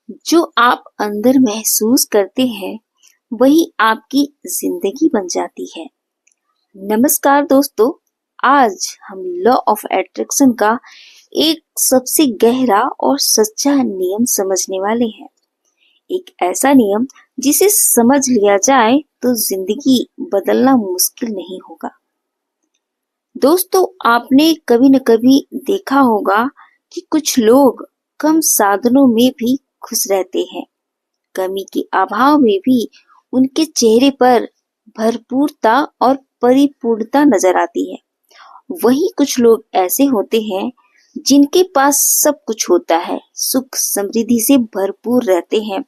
जो आप अंदर महसूस करते हैं वही आपकी जिंदगी बन जाती है। नमस्कार दोस्तों, आज हम लॉ ऑफ अट्रैक्शन का एक सबसे गहरा और सच्चा नियम समझने वाले हैं। एक ऐसा नियम जिसे समझ लिया जाए तो जिंदगी बदलना मुश्किल नहीं होगा। दोस्तों, आपने कभी न कभी देखा होगा कि कुछ लोग कम साधनों में भी खुश रहते हैं। कमी के अभाव में भी उनके चेहरे पर भरपूरता और परिपूर्णता नजर आती है। वहीं कुछ लोग ऐसे होते हैं जिनके पास सब कुछ होता है, सुख समृद्धि से भरपूर रहते हैं,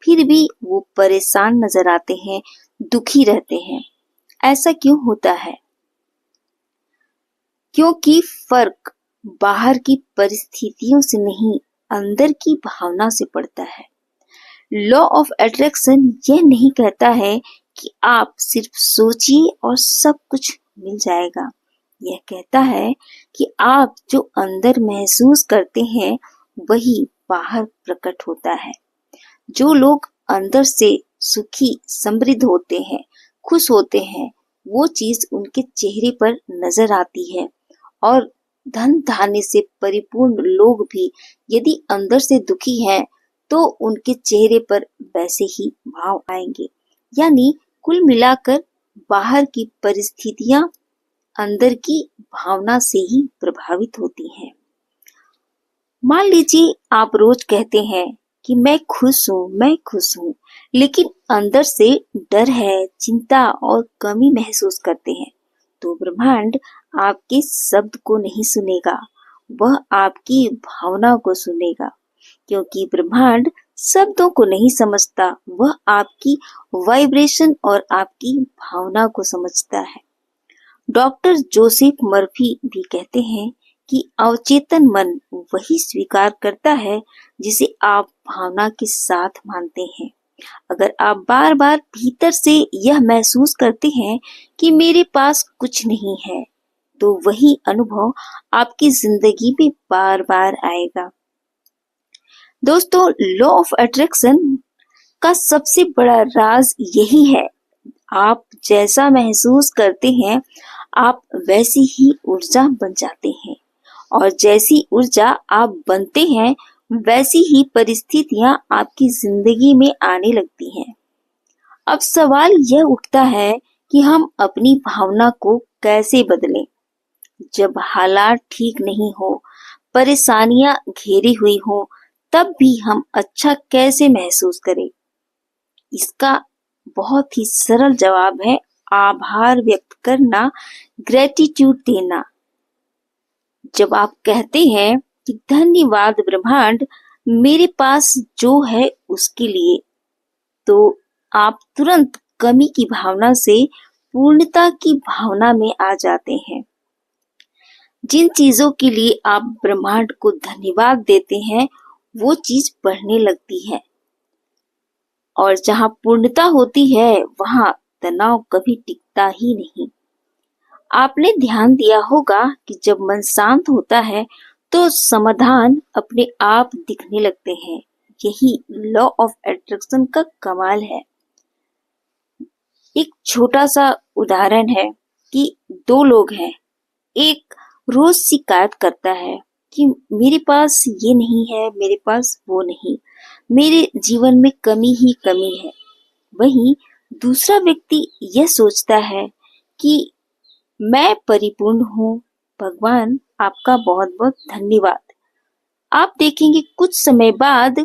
फिर भी वो परेशान नजर आते हैं, दुखी रहते हैं। ऐसा क्यों होता है? क्योंकि फर्क बाहर की परिस्थितियों से नहीं, अंदर की भावना से पड़ता है। लॉ ऑफ अट्रैक्शन यह नहीं कहता है कि आप सिर्फ सोचिए और सब कुछ मिल जाएगा। यह कहता है कि आप जो अंदर महसूस करते हैं वही बाहर प्रकट होता है। जो लोग अंदर से सुखी समृद्ध होते हैं, खुश होते हैं, वो चीज उनके चेहरे पर नजर आती है। और धन धान्य से परिपूर्ण लोग भी यदि अंदर से दुखी हैं तो उनके चेहरे पर वैसे ही भाव आएंगे। यानी कुल मिलाकर बाहर की परिस्थितियां अंदर की भावना से ही प्रभावित होती हैं। मान लीजिए आप रोज कहते हैं कि मैं खुश हूँ, लेकिन अंदर से डर है, चिंता और कमी महसूस करते हैं, तो ब्रह्मांड आपके शब्द को नहीं सुनेगा, वह आपकी भावना को सुनेगा। क्योंकि ब्रह्मांड शब्दों को नहीं समझता, वह आपकी वाइब्रेशन और आपकी भावना को समझता है। डॉक्टर जोसेफ मर्फी भी कहते हैं कि अवचेतन मन वही स्वीकार करता है जिसे आप भावना के साथ मानते हैं। अगर आप बार बार भीतर से यह महसूस करते हैं कि मेरे पास कुछ नहीं है, तो वही अनुभव आपकी जिंदगी में बार बार आएगा। दोस्तों, लॉ ऑफ अट्रैक्शन का सबसे बड़ा राज यही है, आप जैसा महसूस करते हैं आप वैसी ही ऊर्जा बन जाते हैं, और जैसी ऊर्जा आप बनते हैं वैसी ही परिस्थितियां आपकी जिंदगी में आने लगती हैं। अब सवाल यह उठता है कि हम अपनी भावना को कैसे बदलें। जब हालात ठीक नहीं हो, परेशानियां घेरी हुई हो, तब भी हम अच्छा कैसे महसूस करें? इसका बहुत ही सरल जवाब है आभार व्यक्त करना, ग्रेटिट्यूड देना। जब आप कहते हैं कि धन्यवाद ब्रह्मांड मेरे पास जो है उसके लिए, तो आप तुरंत कमी की भावना से पूर्णता की भावना में आ जाते हैं। जिन चीजों के लिए आप ब्रह्मांड को धन्यवाद देते हैं वो चीज बढ़ने लगती है, और जहां पूर्णता होती है वहां तनाव कभी टिकता ही नहीं। आपने ध्यान दिया होगा कि जब मन शांत होता है तो समाधान अपने आप दिखने लगते हैं। यही लॉ ऑफ अट्रैक्शन का कमाल है। एक छोटा सा उदाहरण है कि दो लोग हैं, एक रोज शिकायत करता है कि मेरे पास ये नहीं है, मेरे पास वो नहीं, मेरे जीवन में कमी ही कमी है। वहीं दूसरा व्यक्ति यह सोचता है कि मैं परिपूर्ण हूँ, भगवान आपका बहुत बहुत धन्यवाद। आप देखेंगे कुछ समय बाद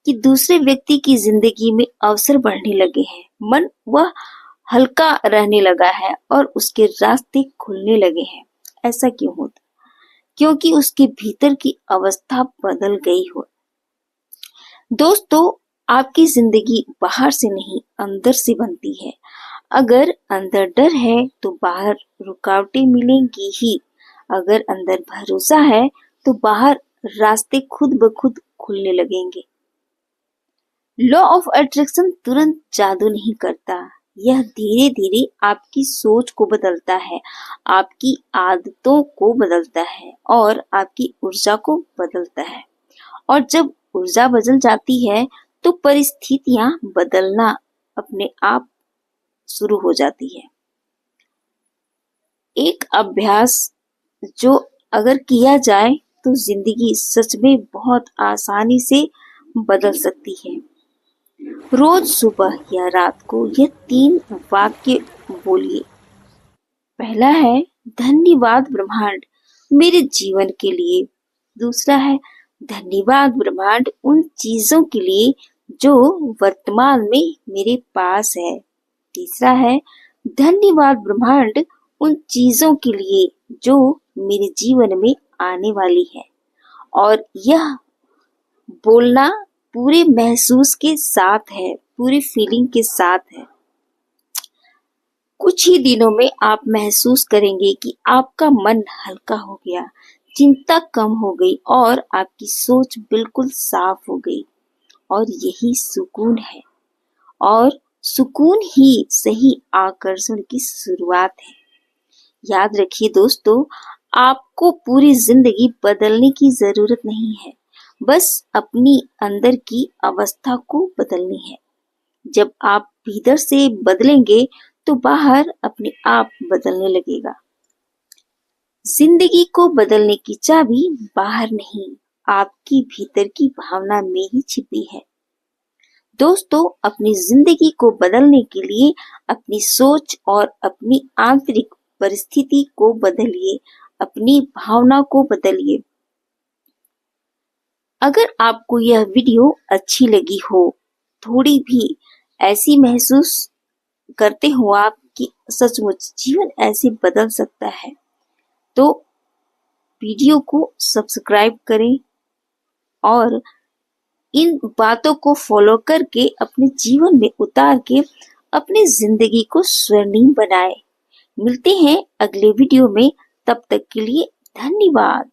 कि दूसरे व्यक्ति की जिंदगी में अवसर बढ़ने लगे हैं, मन वह हल्का रहने लगा है और उसके रास्ते खुलने लगे हैं। ऐसा क्यों होता? क्योंकि उसके भीतर की अवस्था बदल गई हो। दोस्तों, आपकी जिंदगी बाहर से नहीं अंदर से बनती है। अगर अंदर डर है तो बाहर रुकावटें मिलेंगी ही। अगर अंदर भरोसा है तो बाहर रास्ते खुद ब खुद खुलने लगेंगे। लॉ ऑफ अट्रैक्शन तुरंत जादू नहीं करता, यह धीरे धीरे आपकी सोच को बदलता है, आपकी आदतों को बदलता है और आपकी ऊर्जा को बदलता है। और जब ऊर्जा बदल जाती है तो परिस्थितियां बदलना अपने आप शुरू हो जाती है। एक अभ्यास जो अगर किया जाए तो जिंदगी सच में बहुत आसानी से बदल सकती है। रोज सुबह या रात को यह 3 वाक्य बोलिए। पहला है, धन्यवाद ब्रह्मांड मेरे जीवन के लिए। दूसरा है, धन्यवाद ब्रह्मांड उन चीजों के लिए जो वर्तमान में मेरे पास है। तीसरा है, धन्यवाद ब्रह्मांड उन चीजों के लिए जो मेरे जीवन में आने वाली है। और यह बोलना पूरे महसूस के साथ है, पूरी फीलिंग के साथ है। कुछ ही दिनों में आप महसूस करेंगे कि आपका मन हल्का हो गया, चिंता कम हो गई और आपकी सोच बिल्कुल साफ हो गई। और यही सुकून है, और सुकून ही सही आकर्षण की शुरुआत है। याद रखिए दोस्तों, आपको पूरी जिंदगी बदलने की जरूरत नहीं है, बस अपनी अंदर की अवस्था को बदलनी है। जब आप भीतर से बदलेंगे तो बाहर अपने आप बदलने लगेगा। जिंदगी को बदलने की चाबी बाहर नहीं, आपकी भीतर की भावना में ही छिपी है। दोस्तों, अपनी जिंदगी को बदलने के लिए अपनी सोच और अपनी आंतरिक परिस्थिति को बदलिए, अपनी भावना को बदलिए। अगर आपको यह वीडियो अच्छी लगी हो, थोड़ी भी ऐसी महसूस करते हो आप कि सचमुच जीवन ऐसे बदल सकता है, तो वीडियो को सब्सक्राइब करें और इन बातों को फॉलो करके अपने जीवन में उतार के अपनी जिंदगी को स्वर्णिम बनाएं। मिलते हैं अगले वीडियो में, तब तक के लिए धन्यवाद।